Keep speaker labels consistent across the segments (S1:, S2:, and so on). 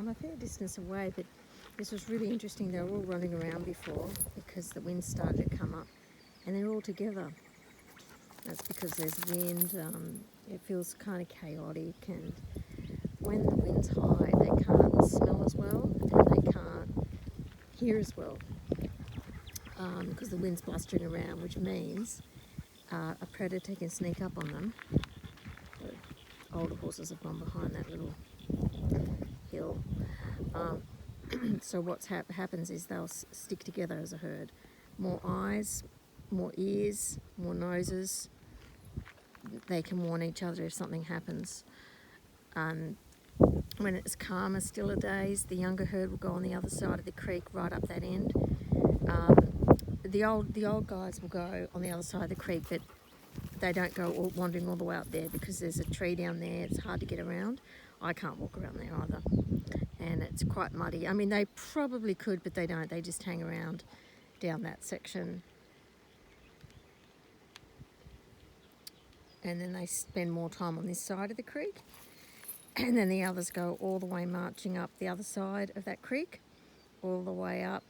S1: I'm a fair distance away, but this was really interesting. They were all running around before because the wind started to come up, and they're all together. That's because there's wind. It feels kind of chaotic, and when the wind's high, they can't smell as well, and they can't hear as well, because the wind's blustering around, which means a predator can sneak up on them. The older horses have gone behind that little hill. So what happens is they'll stick together as a herd. More eyes, more ears, more noses. They can warn each other if something happens. When it's calmer, stiller days, the younger herd will go on the other side of the creek, right up that end. The old guys will go on the other side of the creek, but they don't go wandering all the way up there because there's a tree down there. It's hard to get around. I can't walk around there either, and it's quite muddy. I mean, they probably could, but they don't. They just hang around down that section, and then they spend more time on this side of the creek, and then the others go all the way marching up the other side of that creek, all the way up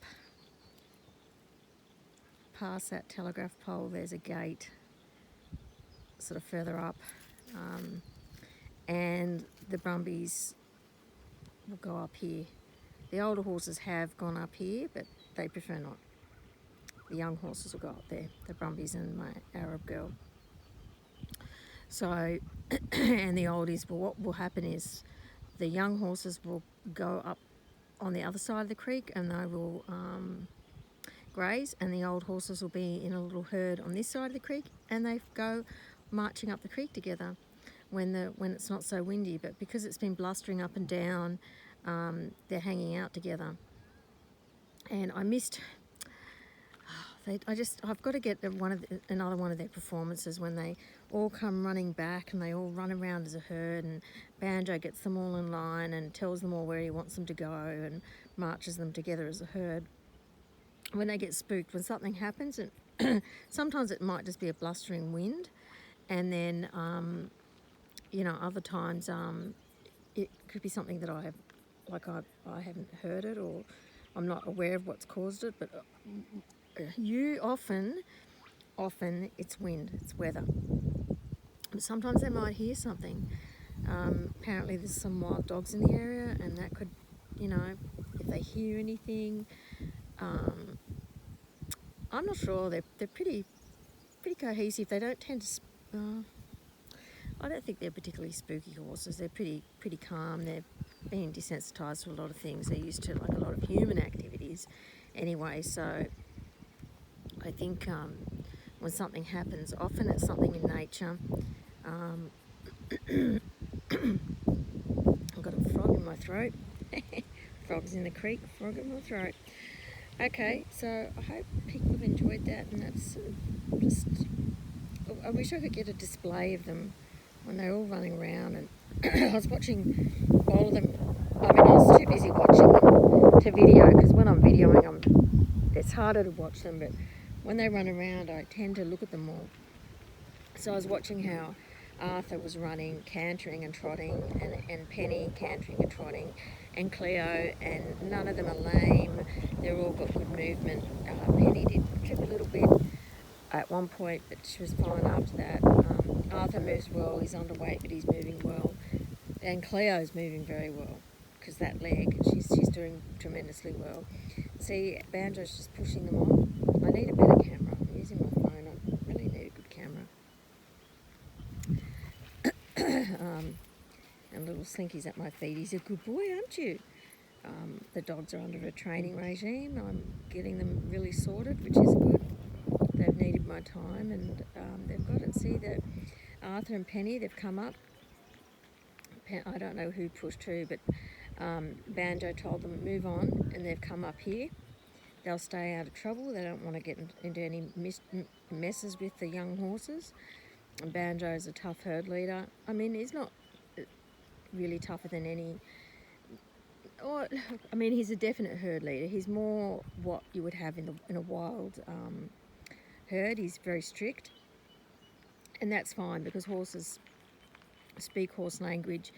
S1: past that telegraph pole. There's a gate sort of further up, and the brumbies will go up here. The older horses have gone up here, but they prefer not. The young horses will go up there, the brumbies and my Arab girl. So, and the oldies, well, what will happen is the young horses will go up on the other side of the creek, and they will graze, and the old horses will be in a little herd on this side of the creek, and they go marching up the creek together when it's not so windy. But because it's been blustering up and down, they're hanging out together. And I missed. I've got to get another one of their performances when they all come running back and they all run around as a herd, and Banjo gets them all in line and tells them all where he wants them to go and marches them together as a herd. When they get spooked, when something happens, and sometimes it might just be a blustering wind, and then other times it could be something that I haven't heard it, or I'm not aware of what's caused it. But often it's wind, it's weather. But sometimes they might hear something. Apparently there's some wild dogs in the area, and that could, if they hear anything, I'm not sure. They're pretty cohesive. They don't tend to. I don't think they're particularly spooky horses. They're pretty calm. They're being desensitised to a lot of things. They're used to a lot of human activities, anyway. So I think when something happens, often it's something in nature. I've got a frog in my throat. Frog's in the creek, frog in my throat. Okay, so I hope people have enjoyed that, and that's just. I wish I could get a display of them when they're all running around, and I was watching all of them. I was too busy watching them to video, because when I'm videoing them, it's harder to watch them, but when they run around, I tend to look at them all. So I was watching how Arthur was running, cantering and trotting, and Penny cantering and trotting, and Cleo, and none of them are lame. They've all got good movement. Penny did trip a little bit at one point, but she was fine after that. Arthur moves well, he's underweight, but he's moving well. And Cleo's moving very well, because that leg, she's doing tremendously well. See, Banjo's just pushing them on. I need a better camera. I'm using my phone. I really need a good camera. And little Slinky's at my feet. He's a good boy, aren't you? The dogs are under a training regime. I'm getting them really sorted, which is good. They've needed my time, and they've got it. See that Arthur and Penny, they've come up. I don't know who pushed who, but Banjo told them move on, and they've come up here. They'll stay out of trouble. They don't want to get into any messes with the young horses. And Banjo's a tough herd leader. I mean, he's not really tougher than any. He's a definite herd leader. He's more what you would have in a wild herd. He's very strict, and that's fine because horses speak horse language,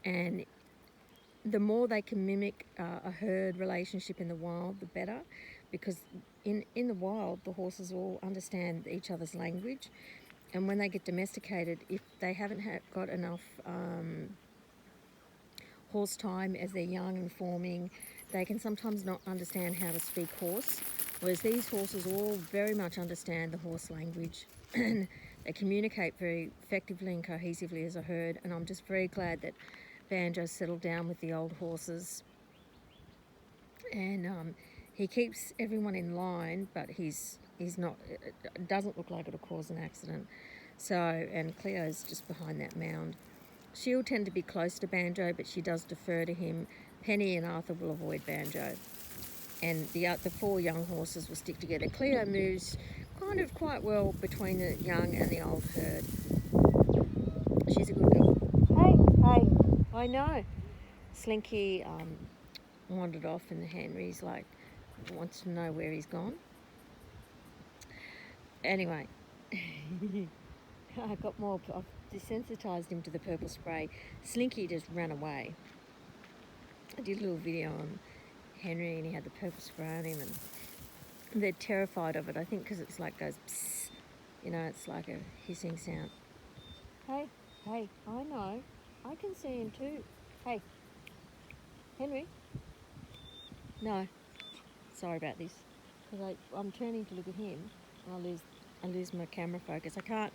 S1: and the more they can mimic a herd relationship in the wild, the better, because in the wild, the horses all understand each other's language, and when they get domesticated, if they haven't got enough horse time as they're young and forming, they can sometimes not understand how to speak horse, whereas these horses all very much understand the horse language and they communicate very effectively and cohesively as a herd. And I'm just very glad that Banjo's settled down with the old horses, and he keeps everyone in line, but he's not, it doesn't look like it'll cause an accident. So, and Cleo's just behind that mound. She'll tend to be close to Banjo, but she does defer to him. Penny and Arthur will avoid Banjo. And the 4 young horses will stick together. Cleo moves kind of quite well between the young and the old herd. She's a good girl. Hey, I know. Slinky wandered off and Henry's like, wants to know where he's gone. Anyway, I got more, I've desensitized him to the purple spray. Slinky just ran away. I did a little video on Henry and he had the purple spray on him, and they're terrified of it, I think, because it's like goes psst, you know, it's like a hissing sound. Hey, I know, I can see him too. Hey, Henry. No, sorry about this, because I'm turning to look at him and I lose my camera focus. I can't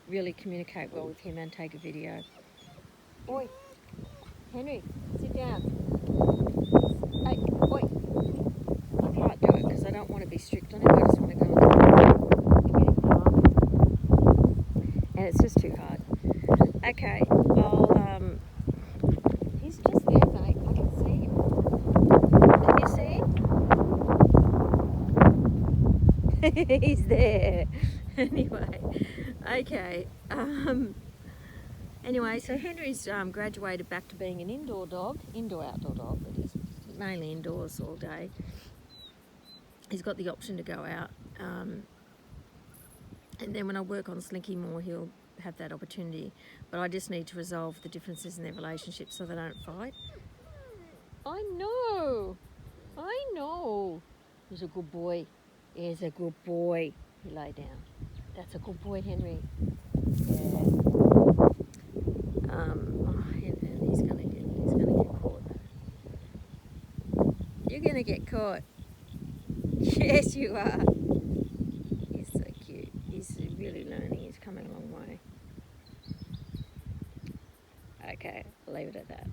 S1: really communicate well with him and take a video. Oi, Henry, sit down. Hey, oi. I can't do it because I don't want to be strict on him. I just want to go and get him calm. And it's just too hard. Okay, he's just there, mate. I can see him. Can you see him? He's there. Anyway, okay. Anyway, so Henry's graduated back to being an indoor-outdoor dog, but he's mainly indoors all day. He's got the option to go out, and then when I work on Slinky more, he'll have that opportunity. But I just need to resolve the differences in their relationship so they don't fight. I know. He's a good boy. He's a good boy. He lay down. That's a good boy, Henry. Yeah. And he's gonna get caught. You're gonna get caught. Yes, you are. He's so cute. He's really learning. He's coming a long way. Okay, I'll leave it at that.